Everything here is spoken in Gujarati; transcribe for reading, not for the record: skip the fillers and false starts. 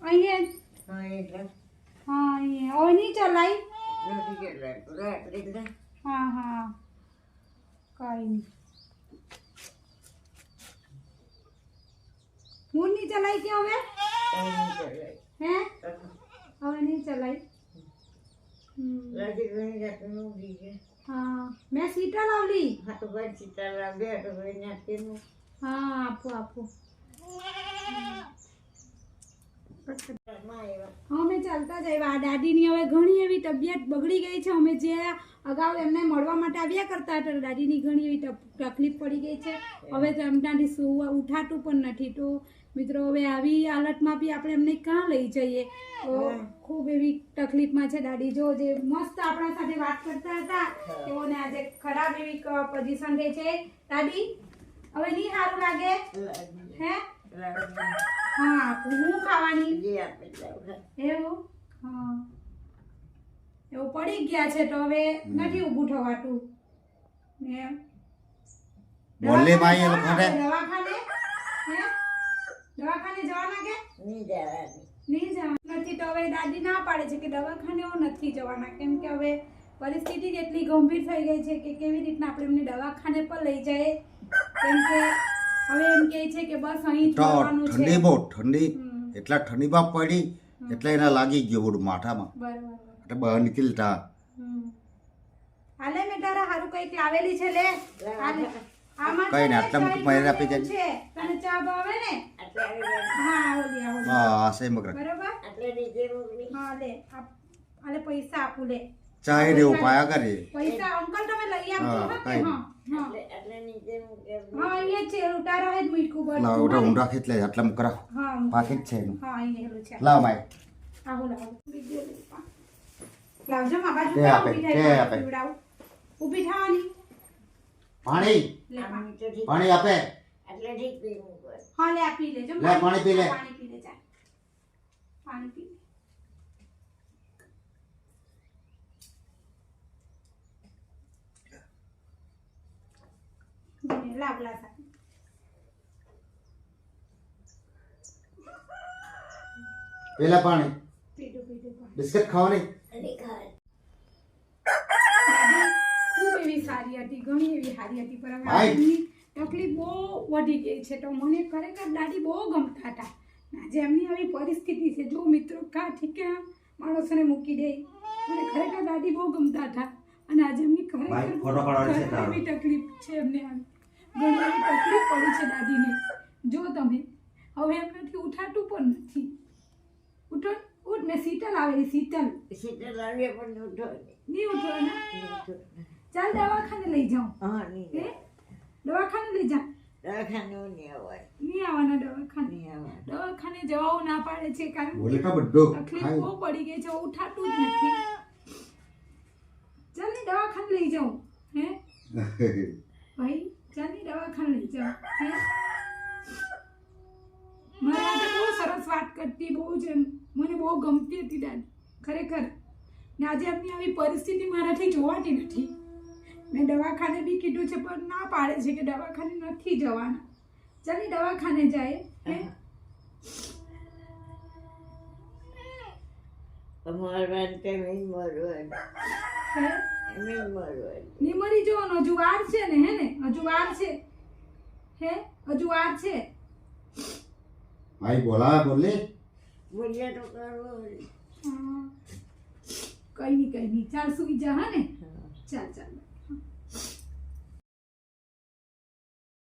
અહીંયા હા અહીંયા હવે નહીં ચલાય હા હા કઈ નહીં હું નહીં ચલાય કે હવે હે હવે નહીં ચલાય હા મેં સીટા લાવલી હા આપો આપો અમે ચાલતા જ આવ્યા દાદીની હવે ઘણી એવી તબિયત બગડી ગઈ છે અમે જે અગાઉ એમને મળવા માટે આવ્યા કરતા હતા દાદીની ઘણી એવી તકલીફ પડી ગઈ છે હવે એમનાથી ઉઠાતું પણ નથી તો મિત્રો હવે આવી હાલતમાં બી આપણે એમને ક્યાં લઈ જઈએ તો ખૂબ એવી તકલીફમાં છે દાદી જો જે મસ્ત આપણા સાથે વાત કરતા હતા તેઓને આજે ખરાબ એવી પોઝિશન થઈ છે દાદી હવે નહીં સારું લાગે હે હા હું ખાવાની એવું હા એવું પડી ગયા છે તો હવે નથી ઊભું થવાતું એમ બોલે ભાઈ એ લોકોને દવાખાને હે દવાખાને જવાના કે નહીં જવાના નથી તો હવે દાદી ના પાડે છે કે દવાખાને નથી જવાના કેમ કે હવે પરિસ્થિતિ જ એટલી ગંભીર થઈ ગઈ છે કે કેવી રીતના આપણે એમને દવાખાને પર લઈ જાય કેમ કે હવે એમ કહે છે કે બસ અહીં જવાનું છે ઠંડી બહુ ઠંડી એટલા ઠંડીમાં પડી એટલે એને લાગી ગયું બધું માથામાં બરાબર એટલે બહાર નીકળતા હાલે મેં તારા હારું કઈક લાવેલી છે લે હાલે આમાં કઈ ને આટલા મહિને આપી જાય છે તને ચા ભાવે ને હા ઓલી હા સે મગર બરાબર હા લે આલે પૈસા આપું લે ચાહે દેવું પાયા કરે પૈસા અંકલ તમે લઈ આપજો હા કે હા હા અહીંયા છે ઉતારા હે મીઠું બળ લાવ ઓટા ઊંડા ખેતલે આટલા મકરા હા પાકીટ છે એનું હા અહીંયા છે લાવ ભાઈ આહો લાવજો માં બાજુ કે આપે ઊભી થવાની પાણી પાણી આપે હા લે આપી લેજો લે પાણી પી લે પાણી પી લે જા પાણી પી લે લાવલા સા પેલા પાણી પીડું બિસ્કિટ ખાવાની ખૂબ એવી સારી હતી ઘણી એવી સારી હતી પણ હવે આજની તકલીફ બહુ વધી ગઈ છે તો મને ખરેખર દાદી બહુ ગમતા હતા આજે એમની આવી પરિસ્થિતિ છે જો મિત્રો ઠીક કે માણસોને મૂકી દે મને ખરેખર દાદી બહુ ગમતા હતા અને આજે એમની ખરેખર એવી તકલીફ છે એમને આવી ઘણી એવી તકલીફ પડી છે દાદીને જો તમે હવે એમનાથી ઉઠાતું પણ નથી ઉઠો ઉઠ મેં શીતલ આવેલી શીતલ નહીં ઉઠો ને ચાલ દવાખાને લઈ જાઉં દવાખાને લઈ જા નહીં આવવાના દવાખાને જવાવું ના પાડે છે કારણ તકલીફ બહુ પડી ગઈ છે ઉઠાતું જ નથી ચાલ ની દવાખાને લઈ જાઉં હે ભાઈ ચાલ ની દવાખાને લઈ જાઉં હે મારા સાથે બહુ સરસ વાત કરતી બહુ જ મને બહુ ગમતી હતી દાદી ખરેખર ને આજે એમની આવી પરિસ્થિતિ મારાથી જોવાતી નથી મેં દવાખાને બી કીધું છે પણ ના પાડે છે કે દવાખાને નથી જવાના ચાલી દવાખાને જાય હે ની મરી જવાનો હજુ વાર છે ને હે ને હજુ વાર છે હે હજુ વાર છે ભાઈ બોલા બોલે કઈ નહીં ચાલ સુઈ જા હા ને ચાલ ચાલ